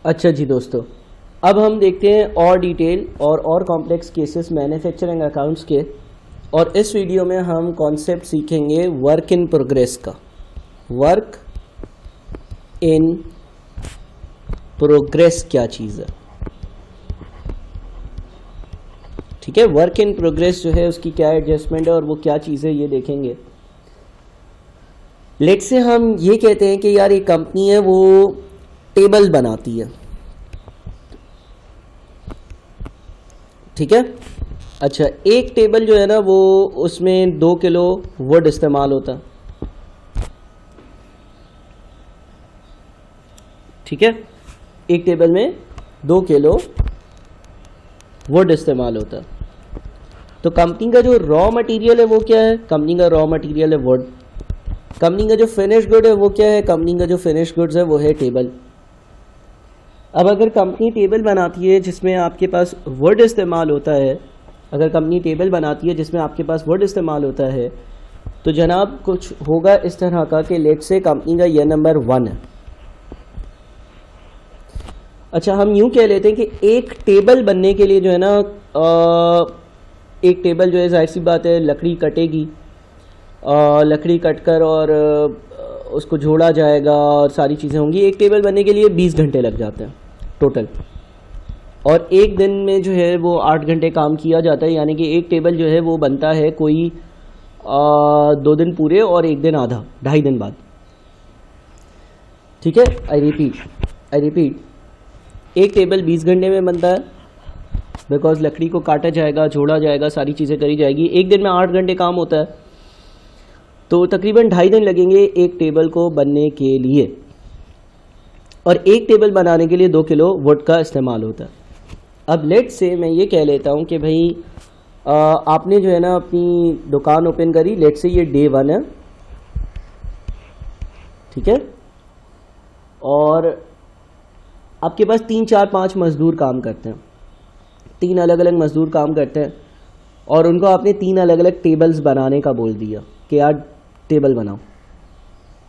अच्छा जी दोस्तों, अब हम देखते हैं और डिटेल और कॉम्प्लेक्स केसेस मैन्युफैक्चरिंग अकाउंट्स के। और इस वीडियो में हम कॉन्सेप्ट सीखेंगे वर्क इन प्रोग्रेस का। वर्क इन प्रोग्रेस क्या चीज़ है, ठीक है। वर्क इन प्रोग्रेस जो है उसकी क्या एडजस्टमेंट है और वो क्या चीज़ है ये देखेंगे। लेट से हम ये कहते हैं कि यार एक कंपनी है वो टेबल बनाती है, ठीक है। अच्छा, एक टेबल जो है ना वो उसमें 2 किलो वुड इस्तेमाल होता है, ठीक है। एक टेबल में 2 किलो वुड इस्तेमाल होता है। तो कंपनी का जो रॉ मटेरियल है वो क्या है? कंपनी का रॉ मटेरियल है वुड। कंपनी का जो फिनिश गुड है वो क्या है? कंपनी का जो फिनिश गुड्स है वो है टेबल। अब अगर कंपनी टेबल बनाती है जिसमें आपके पास वुड इस्तेमाल होता है, अगर कंपनी टेबल बनाती है जिसमें आपके पास वुड इस्तेमाल होता है, तो जनाब कुछ होगा इस तरह का कि लेट से कंपनी का यह नंबर 1 है। अच्छा, हम यूं कह लेते हैं कि एक टेबल बनने के लिए जो है ना, एक टेबल जो है जाहिर सी बात है लकड़ी कटेगी, लकड़ी कटकर और उसको जोड़ा जाएगा और सारी चीज़ें होंगी। एक टेबल बनने के लिए 20 घंटे लग जाते हैं टोटल, और एक दिन में जो है वो 8 घंटे काम किया जाता है। यानी कि एक टेबल जो है वो बनता है कोई 2 दिन पूरे और 1 दिन आधा, 2.5 दिन बाद, ठीक है। आई रिपीट, एक टेबल 20 घंटे में बनता है बिकॉज लकड़ी को काटा जाएगा, जोड़ा जाएगा, सारी चीज़ें करी जाएगी। एक दिन में 8 घंटे काम होता है, तो तकरीबन 2.5 दिन लगेंगे एक टेबल को बनने के लिए। और एक टेबल बनाने के लिए 2 किलो वुड का इस्तेमाल होता है। अब लेट से मैं ये कह लेता हूँ कि भाई आपने जो है ना अपनी दुकान ओपन करी, लेट से ये डे 1 है, ठीक है। और आपके पास 3, 4, 5 मज़दूर काम करते हैं, 3 अलग अलग मज़दूर काम करते हैं, और उनको आपने 3 अलग अलग टेबल्स बनाने का बोल दिया कि यार टेबल बनाओ,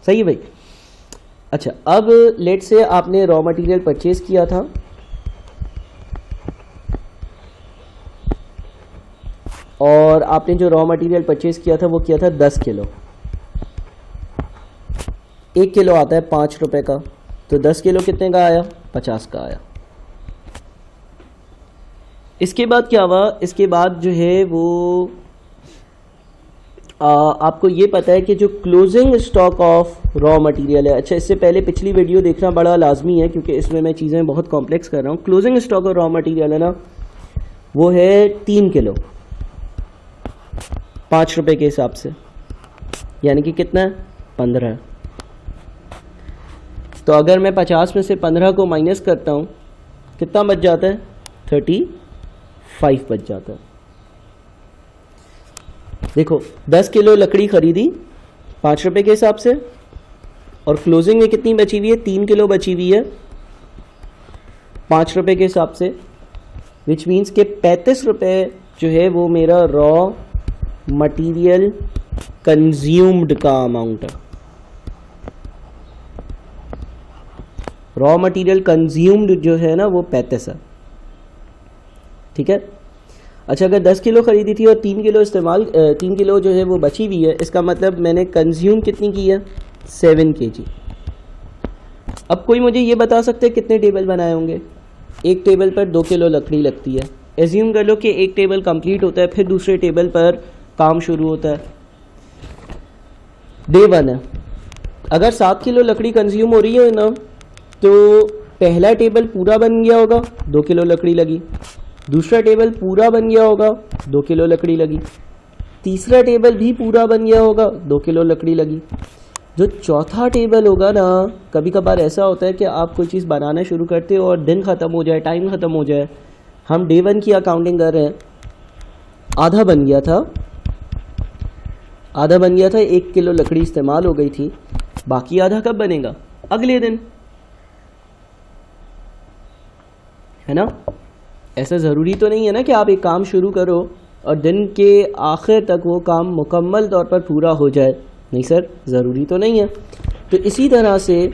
सही है भाई। अच्छा, अब लेट से आपने रॉ मटेरियल परचेज किया था, और आपने जो रॉ मटेरियल परचेज किया था वो किया था 10 किलो। 1 किलो आता है 5 रुपए का, तो 10 किलो कितने का आया? 50 का आया। इसके बाद क्या हुआ? इसके बाद जो है वो आपको ये पता है कि जो closing stock of raw material है। अच्छा, इससे पहले पिछली वीडियो देखना बड़ा लाजमी है क्योंकि इसमें मैं चीज़ें बहुत कॉम्प्लेक्स कर रहा हूँ। Closing stock of raw material है ना, वो है 3 किलो 5 रुपए के हिसाब से, यानी कि कितना है? 15। तो अगर मैं 50 में से 15 को माइनस करता हूँ, कितना बच जाता है? 35 बच जाता है। देखो, 10 किलो लकड़ी खरीदी 5 रुपए के हिसाब से, और क्लोजिंग में कितनी बची हुई है? 3 किलो बची हुई है 5 रुपए के हिसाब से, विच मीन्स के 35 रुपए जो है वो मेरा रॉ मटेरियल कंज्यूम्ड का अमाउंट है। रॉ मटेरियल कंज्यूम्ड जो है ना वो 35 है, ठीक है। अच्छा, अगर 10 किलो खरीदी थी और 3 किलो 3 किलो जो है वो बची हुई है, इसका मतलब मैंने कंज्यूम कितनी की है? 7 kg। अब कोई मुझे ये बता सकते हैं कितने टेबल बनाए होंगे? एक टेबल पर 2 किलो लकड़ी लगती है। एज्यूम कर लो कि एक टेबल कंप्लीट होता है, फिर दूसरे टेबल पर काम शुरू होता है। डे 1 है, अगर 7 किलो लकड़ी कंज्यूम हो रही है ना, तो पहला टेबल पूरा बन गया होगा, 2 किलो लकड़ी लगी। दूसरा टेबल पूरा बन गया होगा, 2 किलो लकड़ी लगी। तीसरा टेबल भी पूरा बन गया होगा, 2 किलो लकड़ी लगी। जो चौथा टेबल होगा ना, कभी कभार ऐसा होता है कि आप कोई चीज़ बनाना शुरू करते हो और दिन ख़त्म हो जाए, टाइम ख़त्म हो जाए। हम डे 1 की अकाउंटिंग कर रहे हैं, आधा बन गया था, 1 किलो लकड़ी इस्तेमाल हो गई थी, बाकी आधा कब बनेगा? अगले दिन, है ना। ऐसा ज़रूरी तो नहीं है ना कि आप एक काम शुरू करो और दिन के आखिर तक वो काम मुकम्मल तौर पर पूरा हो जाए। नहीं सर, ज़रूरी तो नहीं है। तो इसी तरह से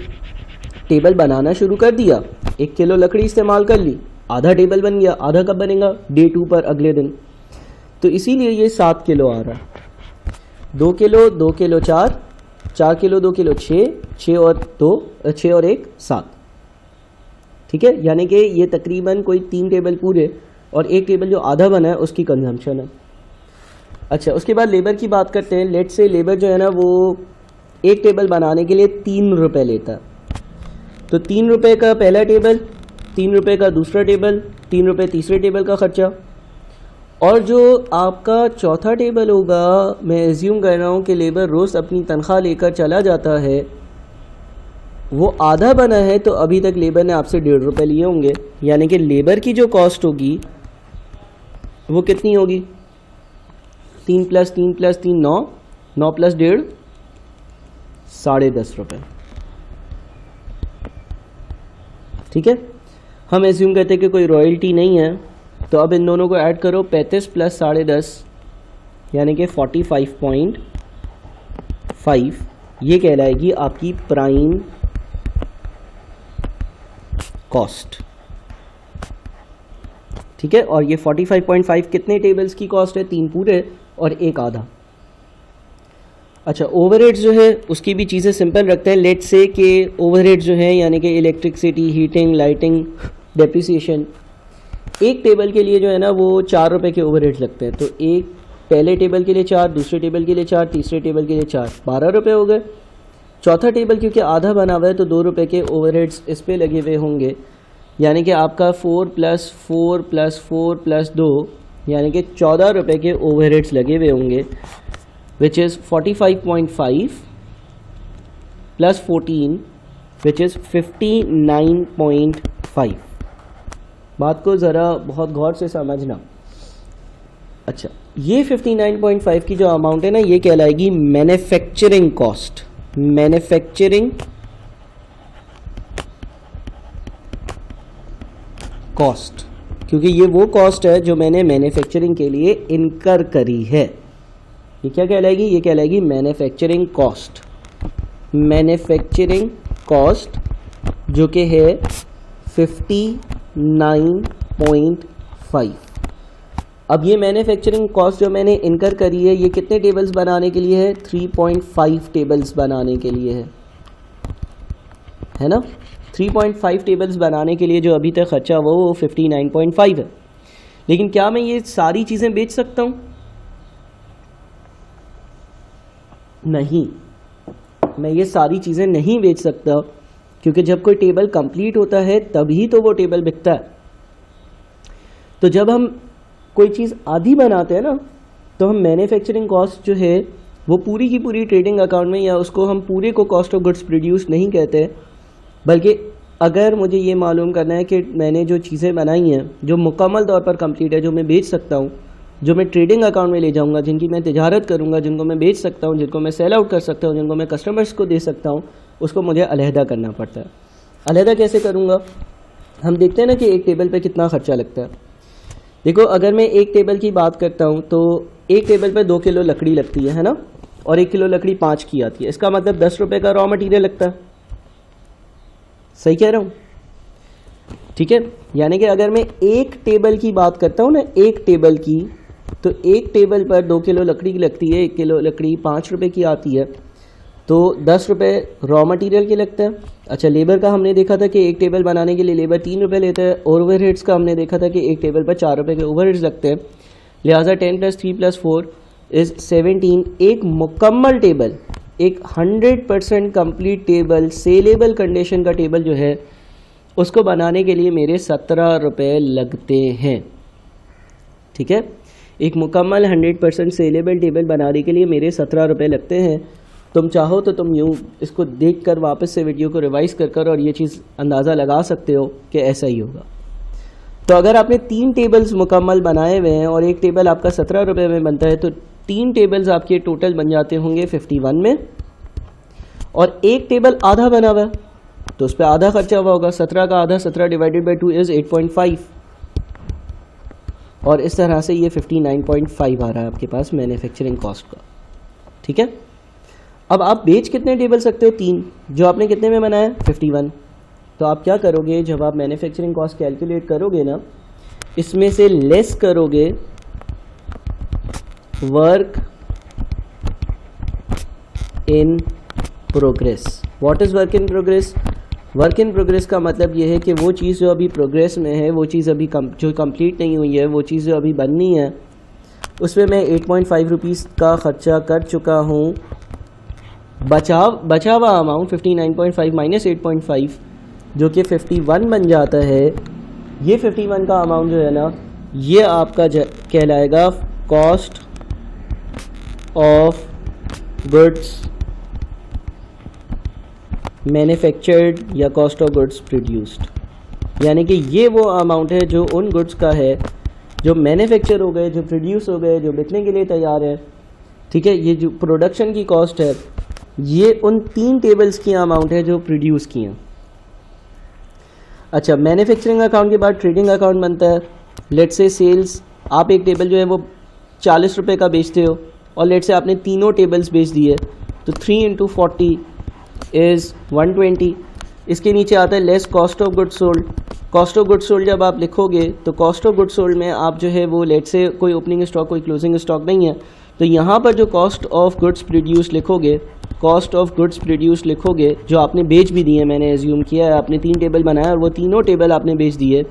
टेबल बनाना शुरू कर दिया, 1 किलो लकड़ी इस्तेमाल कर ली, आधा टेबल बन गया। आधा कब बनेगा? डे 2 पर, अगले दिन। तो इसीलिए ये 7 किलो आ रहा है। 2 किलो 2 किलो 4, 4 किलो 2 किलो 6, 6 और 1 7। ठीक है, यानी कि ये तकरीबन कोई 3 टेबल पूरे और 1 टेबल जो आधा बना है उसकी कंजम्पशन है। अच्छा, उसके बाद लेबर की बात करते हैं। लेट से लेबर जो है ना वो 1 टेबल बनाने के लिए 3 रुपये लेता है। तो 3 रुपये का पहला टेबल, 3 रुपये का दूसरा टेबल, 3 रुपये तीसरे टेबल का खर्चा, और जो आपका चौथा टेबल होगा, मैं एज्यूम कर रहा हूँ कि लेबर रोज़ अपनी तनख्वाह लेकर चला जाता है, वो आधा बना है। तो अभी तक लेबर ने आपसे 1.5 रुपये लिए होंगे, यानी कि लेबर की जो कॉस्ट होगी वो कितनी होगी? 3 + 3 + 3 9, 9 + 1.5 10.5 रुपये। ठीक है, हम एज्यूम करते हैं कि कोई रॉयल्टी नहीं है, तो अब इन दोनों को ऐड करो, 35 + 10.5 यानी कि 45.5, ये कहलाएगी आपकी प्राइम कॉस्ट। ठीक है, और ये 45.5 कितने टेबल्स की कॉस्ट है? 3 पूरे और 1 आधा। अच्छा, ओवरहेड्स जो है उसकी भी चीज़ें सिंपल रखते हैं। लेट्स से कि ओवरहेड्स जो है यानी कि इलेक्ट्रिसिटी, हीटिंग, लाइटिंग, डेप्रिसिएशन, एक टेबल के लिए जो है ना वो 4 रुपये के ओवरहेड्स लगते हैं। तो एक पहले टेबल के लिए 4, दूसरे टेबल के लिए 4, तीसरे टेबल के लिए 4, 12 रुपये हो गए। चौथा टेबल क्योंकि आधा बना हुआ है तो 2 रुपये के ओवरहेड्स इस पर लगे हुए होंगे, यानी कि आपका 4 + 4 + 4 + 2 यानी कि 14 रुपये के ओवरहेड्स लगे हुए होंगे, which is 45.5 + 14 which is 59.5। बात को ज़रा बहुत गौर से समझना। अच्छा, ये 59.5 की जो अमाउंट है ना, ये कहलाएगी मैन्युफैक्चरिंग कॉस्ट। मैन्युफैक्चरिंग कॉस्ट, क्योंकि ये वो कॉस्ट है जो मैंने मैन्युफैक्चरिंग के लिए इनकर करी है। ये क्या कहलाएगी? ये कहलाएगी मैन्युफैक्चरिंग कॉस्ट। मैन्युफैक्चरिंग कॉस्ट जो कि है 59.5। अब ये मैन्युफैक्चरिंग कॉस्ट जो मैंने इनकर करी है, ये कितने टेबल्स बनाने के लिए है? 3.5 टेबल्स बनाने के लिए है ना। 3.5 टेबल्स बनाने के लिए जो अभी तक खर्चा हुआ वो 59.5 है। लेकिन क्या मैं ये सारी चीज़ें बेच सकता हूँ? नहीं, मैं ये सारी चीज़ें नहीं बेच सकता, क्योंकि जब कोई टेबल कंप्लीट होता है तभी तो वो टेबल बिकता है। तो जब हम कोई चीज़ आधी बनाते हैं ना, तो हम मैन्युफैक्चरिंग कॉस्ट जो है वो पूरी की पूरी ट्रेडिंग अकाउंट में, या उसको हम पूरे को कॉस्ट ऑफ गुड्स प्रोड्यूस नहीं कहते, बल्कि अगर मुझे ये मालूम करना है कि मैंने जो चीज़ें बनाई हैं जो मुकम्मल तौर पर कंप्लीट है, जो मैं बेच सकता हूँ, जो मैं ट्रेडिंग अकाउंट में ले जाऊंगा, जिनकी मैं तिजारत करूंगा, जिनको मैं बेच सकता हूं, जिनको मैं सेल आउट कर सकता हूं, जिनको मैं कस्टमर्स को दे सकता हूं, उसको मुझे अलहदा करना पड़ता है। अलहदा कैसे करूंगा? हम देखते हैं ना कि एक टेबल पे कितना खर्चा लगता है। देखो, अगर मैं एक टेबल की बात करता हूं तो एक टेबल पे 2 किलो लकड़ी लगती है ना, और 1 किलो लकड़ी 5 की आती है। इसका मतलब 10 रुपये का रॉ मटीरियल लगता है। सही कह रहा हूँ? ठीक है, यानी कि अगर मैं एक टेबल की बात करता हूँ ना, एक टेबल की, तो एक टेबल पर 2 किलो लकड़ी की लगती है। 1 किलो लकड़ी 5 रुपये की आती है, तो 10 रुपये रॉ मटेरियल के लगता है। अच्छा, लेबर का हमने देखा था कि एक टेबल बनाने के लिए लेबर 3 रुपये लेता है। ओवरहेड्स का हमने देखा था कि एक टेबल पर 4 रुपये के ओवरहेड्स लगते हैं। लिहाजा 10 + 3 + 4 इज़ 17। एक मुकम्मल टेबल, एक 100% कंप्लीट टेबल, सेलेबल कंडीशन का टेबल जो है, उसको बनाने के लिए मेरे 17 रुपये लगते हैं। ठीक है, एक मुकम्मल 100% सेलेबल टेबल बनाने के लिए मेरे 17 रुपये लगते हैं। तुम चाहो तो तुम यूँ इसको देखकर वापस से वीडियो को रिवाइज कर और ये चीज़ अंदाज़ा लगा सकते हो कि ऐसा ही होगा। तो अगर आपने 3 टेबल्स मुकम्मल बनाए हुए हैं और एक टेबल आपका 17 रुपये में बनता है, तो 3 टेबल्स आपके टोटल बन जाते होंगे 51 में, और एक टेबल आधा बना हुआ है तो उस पर आधा खर्चा हुआ होगा। 17 का आधा, 17 / 2 इज़ 8.5, और इस तरह से ये 59.5 आ रहा है आपके पास मैन्युफैक्चरिंग कॉस्ट का। ठीक है, अब आप बेच कितने टेबल सकते हो? 3, जो आपने कितने में बनाया? 51। तो आप क्या करोगे, जब आप मैन्युफैक्चरिंग कॉस्ट कैलकुलेट करोगे ना, इसमें से लेस करोगे work in progress. What is work in progress? Work in progress का मतलब ये है कि वो चीज़ जो अभी प्रोग्रेस में है, वो चीज़ अभी जो कंप्लीट नहीं हुई है, वो चीज़ जो अभी बननी है, उसमें मैं 8.5 रुपीज़ का ख़र्चा कर चुका हूँ। बचा हुआ अमाउंट 59.5 माइनस 8.5 जो कि 51 बन जाता है। ये 51 का अमाउंट जो है ना, ये आपका कहलाएगा कॉस्ट ऑफ गुड्स मैन्युफैक्चर्ड या कॉस्ट ऑफ गुड्स प्रोड्यूस्ड। यानी कि ये वो अमाउंट है जो उन गुड्स का है जो मैन्युफैक्चर हो गए, जो प्रोड्यूस हो गए, जो बिकने के लिए तैयार है। ठीक है, ये जो प्रोडक्शन की कॉस्ट है, ये उन 3 टेबल्स की अमाउंट है जो प्रोड्यूस की हैं। अच्छा, मैन्युफैक्चरिंग अकाउंट के बाद ट्रेडिंग अकाउंट बनता है। लेट से सेल्स, आप एक टेबल जो है वो 40 रुपये का बेचते हो और लेट से आपने तीनों टेबल्स बेच दिए, तो 3 × 40 इज़ 120। इसके नीचे आता है less cost of goods sold. Cost of goods sold जब आप लिखोगे तो कॉस्ट ऑफ गुड्स सोल्ड में आप जो है वो लेट से कोई ओपनिंग स्टॉक, कोई क्लोजिंग स्टॉक नहीं है, तो यहाँ पर जो कॉस्ट ऑफ गुड्स प्रोड्यूस लिखोगे, कॉस्ट ऑफ गुड्स प्रोड्यूस लिखोगे, जो आपने बेच भी दिए, मैंने एज्यूम किया है आपने 3 टेबल बनाया और वो तीनों टेबल आपने बेच दिए,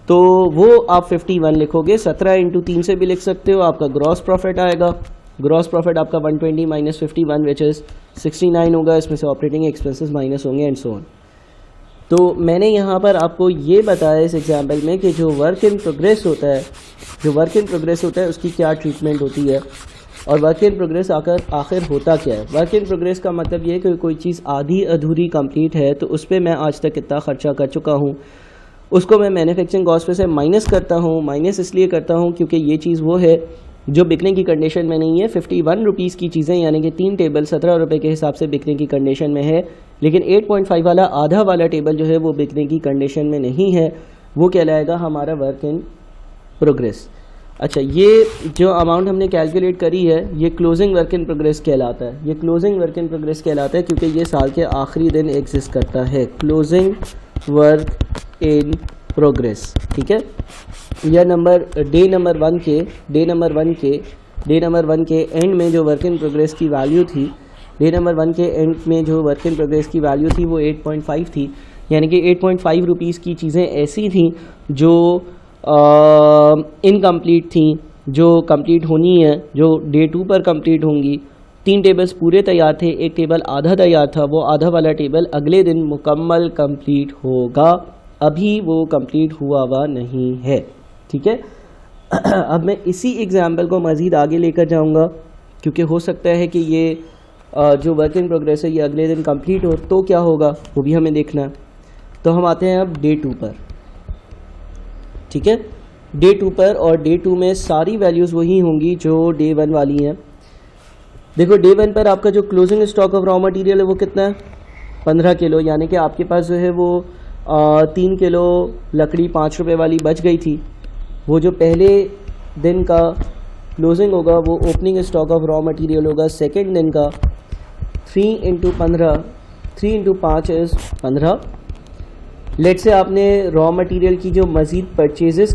तो वो आप 51 लिखोगे। 17 × 3 से भी लिख सकते हो, आपका ग्रॉस प्रॉफिट आएगा। ग्रॉस प्रॉफिट आपका 120 माइनस 51 विच इज़ 69 होगा। इसमें से ऑपरेटिंग एक्सपेंसेस माइनस होंगे एंड सो ऑन। तो मैंने यहाँ पर आपको ये बताया इस एग्जाम्पल में कि जो वर्क इन प्रोग्रेस होता है, उसकी क्या ट्रीटमेंट होती है और वर्क इन प्रोग्रेस आखिर होता क्या है। वर्क इन प्रोग्रेस का मतलब ये है कि कोई चीज़ आधी अधूरी कंप्लीट है तो उस पर मैं आज तक कितना ख़र्चा कर चुका हूँ, उसको मैं मैन्युफैक्चरिंग कॉस्ट पे से माइनस करता हूँ। माइनस इसलिए करता हूँ क्योंकि ये चीज़ वो है जो बिकने की कंडीशन में नहीं है। 51 रुपीज़ की चीज़ें, यानी कि 3 टेबल 17 रुपये के हिसाब से बिकने की कंडीशन में है, लेकिन 8.5 वाला आधा वाला टेबल जो है वो बिकने की कंडीशन में नहीं है, वो कहलाएगा हमारा वर्क इन प्रोग्रेस। अच्छा, ये जो अमाउंट हमने कैलकुलेट करी है, ये क्लोजिंग वर्क इन प्रोग्रेस कहलाता है। ये क्लोजिंग वर्क इन प्रोग्रेस कहलाता है क्योंकि ये साल के आखिरी दिन एग्जिस्ट करता है। क्लोजिंग वर्क इन प्रोग्रेस, ठीक है। या डे नंबर वन के एंड में जो वर्क इन प्रोग्रेस की वैल्यू थी, डे नंबर 1 के एंड में जो वर्क इन प्रोग्रेस की वैल्यू थी वो 8.5 थी। यानी कि 8.5 रुपीज़ की चीज़ें ऐसी थी जो इनकम्प्लीट थी, जो कंप्लीट होनी है, जो डे 2 पर कंप्लीट होंगी। 3 टेबल्स पूरे तैयार थे, एक टेबल आधा तैयार था, वो आधा वाला टेबल अगले दिन मुकम्मल कंप्लीट होगा, अभी वो कंप्लीट हुआ नहीं है। ठीक है, अब मैं इसी एग्जाम्पल को मज़ीद आगे लेकर जाऊंगा क्योंकि हो सकता है कि ये जो वर्क इन प्रोग्रेस है ये अगले दिन कंप्लीट हो, तो क्या होगा वो भी हमें देखना है। तो हम आते हैं अब डे 2 पर। ठीक है, डे 2 पर, और डे 2 में सारी वैल्यूज़ वही होंगी जो डे 1 वाली हैं। देखो, डे 1 पर आपका जो closing stock of raw material है वो कितना है, 15 किलो। यानी कि आपके पास जो है वो 3 किलो लकड़ी 5 रुपये वाली बच गई थी। वो जो पहले दिन का क्लोजिंग होगा वो opening stock of raw material होगा सेकेंड दिन का। 3 × 15, 3 × 5 इज़ 15। लेट से आपने रॉ मटेरियल की जो मज़ीद परचेजेस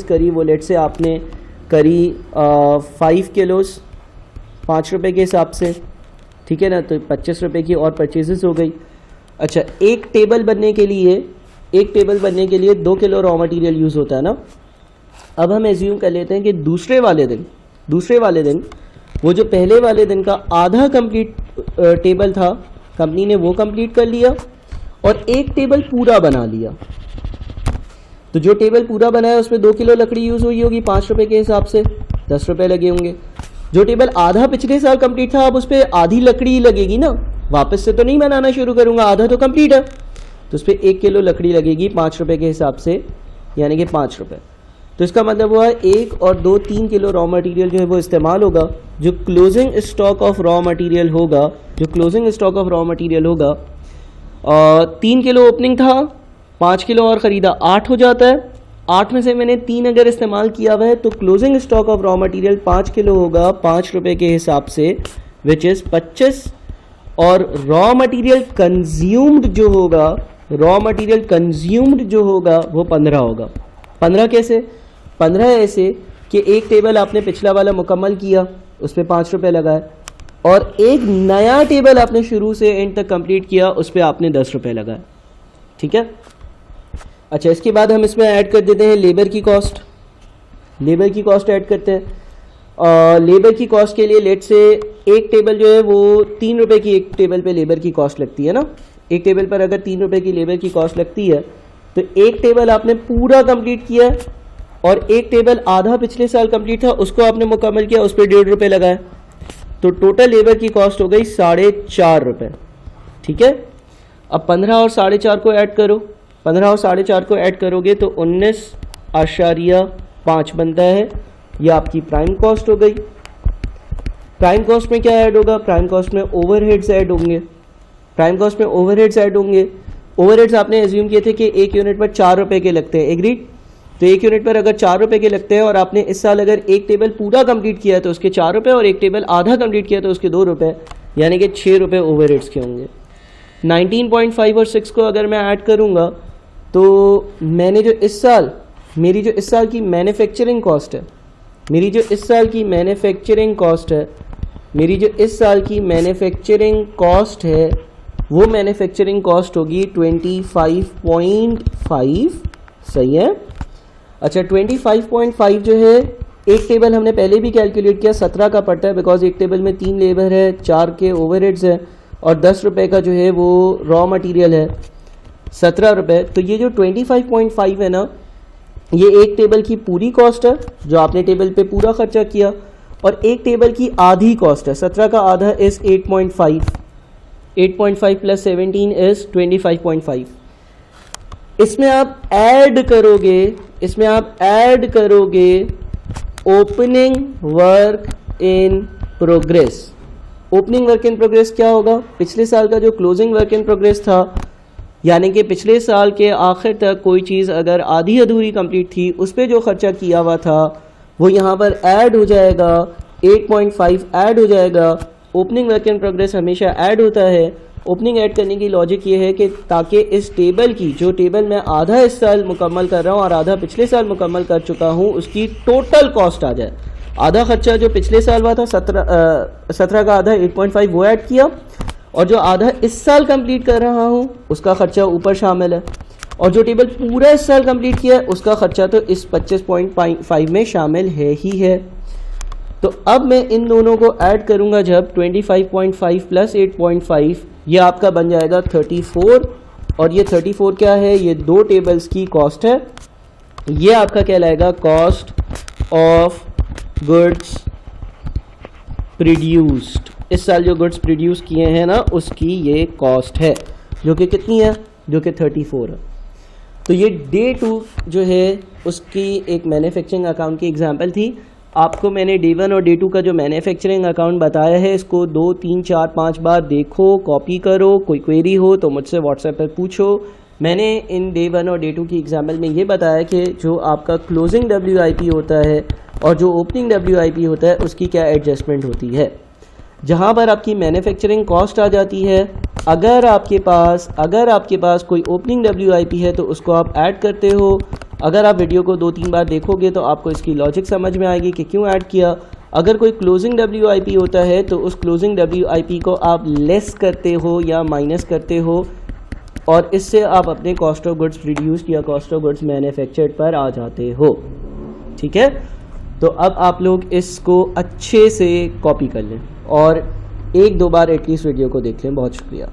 करी, वो लेट से आपने करी 5 किलोस 5 रुपये के हिसाब से, ठीक है ना, तो 25 रुपये की और परचेजेस हो गई। अच्छा, एक टेबल बनने के लिए 2 किलो रॉ मटेरियल यूज़ होता है ना। अब हम एज्यूम कर लेते हैं कि दूसरे वाले दिन वो जो पहले वाले दिन का आधा कंप्लीट टेबल था, कंपनी ने वो कंप्लीट कर लिया और एक टेबल पूरा बना लिया। तो जो टेबल पूरा बनाया उसमें 2 किलो लकड़ी यूज़ हुई होगी 5 रुपये के हिसाब से, 10 रुपये लगे होंगे। जो टेबल आधा पिछले साल कंप्लीट था, अब उस पर आधी लकड़ी लगेगी ना, वापस से तो नहीं बनाना शुरू करूँगा, आधा तो कंप्लीट है, तो उस पर 1 किलो लकड़ी लगेगी 5 रुपये के हिसाब से, यानी कि 5 रुपये। तो इसका मतलब हुआ 1 और 2 3 किलो रॉ मटेरियल जो है वो इस्तेमाल होगा। जो closing stock of raw material होगा, 3 किलो ओपनिंग था, 5 किलो और ख़रीदा, 8 हो जाता है। 8 में से मैंने 3 अगर इस्तेमाल किया हुआ है तो closing stock of raw material 5 kilo होगा 5 रुपये के हिसाब से, विच इज़ 25 और रॉ मटेरियल कंज्यूम्ड जो होगा, रॉ मटेरियल कंज्यूम्ड जो होगा वो 15 होगा। 15 कैसे? 15 ऐसे कि एक टेबल आपने पिछला वाला मुकम्मल किया, उस पर 5 रुपये लगाए, और एक नया टेबल आपने शुरू से एंड तक कंप्लीट किया, उस पर आपने 10 रुपये लगाए। ठीक है। अच्छा, इसके बाद हम इसमें ऐड कर देते हैं लेबर की कॉस्ट। लेबर की कॉस्ट ऐड करते हैं। लेबर की कॉस्ट के लिए लेट से एक टेबल जो है वो 3 रुपये की एक टेबल पे लेबर की कॉस्ट लगती है ना। एक टेबल पर अगर 3 रुपये की लेबर की कॉस्ट लगती है तो एक टेबल आपने पूरा कंप्लीट किया और एक टेबल आधा पिछले साल कंप्लीट था, उसको आपने मुकम्मल किया, उस पर 1.5 रुपये लगाए, तो टोटल लेबर की कॉस्ट हो गई 4.5 रुपये। ठीक है। अब 15 और 4.5 को ऐड करो, 15 और 4.5 को ऐड करोगे तो 19.5 बनता है। यह आपकी प्राइम कॉस्ट हो गई। प्राइम कॉस्ट में क्या ऐड होगा? प्राइम कॉस्ट में ओवरहेड्स ऐड होंगे। प्राइम कॉस्ट में ओवरहेड्स ऐड होंगे। ओवरहेड्स आपने एज्यूम किए थे कि एक यूनिट पर 4 रुपये के लगते हैं, एग्रीड। तो एक यूनिट पर अगर 4 रुपये के लगते हैं और आपने इस साल अगर एक टेबल पूरा कंप्लीट किया तो उसके 4 रुपये और एक टेबल आधा कंप्लीट किया तो उसके 2 रुपये, यानी कि 6 रुपये ओवरहेड्स के होंगे। 19.5 और 6 को अगर मैं ऐड करूँगा तो मैंने जो इस साल, मेरी जो इस साल की मैन्युफैक्चरिंग कॉस्ट है, मेरी जो इस साल की मैन्युफैक्चरिंग कॉस्ट है, मेरी जो इस साल की मैन्युफैक्चरिंग कॉस्ट है वो मैन्युफैक्चरिंग कॉस्ट होगी 25.5। सही है। अच्छा, 25.5 जो है एक टेबल हमने पहले भी कैलकुलेट किया 17 का पड़ता है, बिकॉज एक टेबल में 3 लेबर है, 4 के ओवरहेड्स है और 10 रुपये का जो है वो रॉ मटेरियल है, 17 रुपये। तो ये जो 25.5 है ना, ये एक टेबल की पूरी कॉस्ट है जो आपने टेबल पे पूरा खर्चा किया, और एक टेबल की आधी कॉस्ट है। 17 का आधा इज़ 8.5, 8.5 प्लस 17 इज़ 25.5। इसमें आप ऐड करोगे, इसमें आप ऐड करोगे opening work in progress. Opening work in progress क्या होगा? पिछले साल का जो क्लोजिंग वर्क इन प्रोग्रेस था, यानी कि पिछले साल के आखिर तक कोई चीज़ अगर आधी अधूरी कंप्लीट थी, उस पर जो खर्चा किया हुआ था वो यहाँ पर ऐड हो जाएगा, 8.5 ऐड हो जाएगा। ओपनिंग वर्क इन प्रोग्रेस हमेशा ऐड होता है। ओपनिंग ऐड करने की लॉजिक ये है कि ताकि इस टेबल की, जो टेबल मैं आधा इस साल मुकम्मल कर रहा हूँ और आधा पिछले साल मुकम्मल कर चुका हूँ, उसकी टोटल कॉस्ट आ जाए। आधा खर्चा जो पिछले साल हुआ था 17 का आधा 8.5 वो ऐड किया, और जो आधा इस साल कंप्लीट कर रहा हूँ उसका खर्चा ऊपर शामिल है, और जो टेबल पूरा इस साल कंप्लीट किया है उसका खर्चा तो इस 25.5 में शामिल है ही है। तो अब मैं इन दोनों को ऐड करूंगा जब 25.5 प्लस 8.5, ये आपका बन जाएगा 34, और ये 34 क्या है? ये 2 टेबल्स की कॉस्ट है। ये आपका कहलाएगा कॉस्ट ऑफ गुड्स प्रोड्यूस्ड। इस साल जो गुड्स प्रोड्यूस किए हैं ना, उसकी ये कॉस्ट है, जो कि कितनी है? जो कि 34 है। तो ये डे 2 जो है उसकी एक मैन्युफैक्चरिंग अकाउंट की एग्जांपल थी। आपको मैंने डे 1 और डे 2 का जो मैन्युफैक्चरिंग अकाउंट बताया है, इसको 2, 3, 4, 5 बार देखो, कॉपी करो। कोई क्वेरी हो तो मुझसे व्हाट्सएप पर पूछो। मैंने इन डे 1 और डे 2 की एग्जाम्पल में ये बताया कि जो आपका क्लोजिंग WIP होता है और जो ओपनिंग WIP होता है उसकी क्या एडजस्टमेंट होती है। जहाँ पर आपकी मैन्युफैक्चरिंग कॉस्ट आ जाती है, अगर आपके पास कोई ओपनिंग WIP है तो उसको आप ऐड करते हो। अगर आप वीडियो को 2-3 बार देखोगे तो आपको इसकी लॉजिक समझ में आएगी कि क्यों ऐड किया। अगर कोई क्लोजिंग WIP होता है तो उस क्लोजिंग WIP को आप लेस करते हो या माइनस करते हो, और इससे आप अपने कॉस्ट ऑफ गुड्स प्रोड्यूस्ड या कॉस्ट ऑफ गुड्स मैन्युफैक्चर्ड पर आ जाते हो। ठीक है। तो अब आप लोग इसको अच्छे से कॉपी कर लें और 1-2 बार एटलीस्ट वीडियो को देख लें। बहुत शुक्रिया।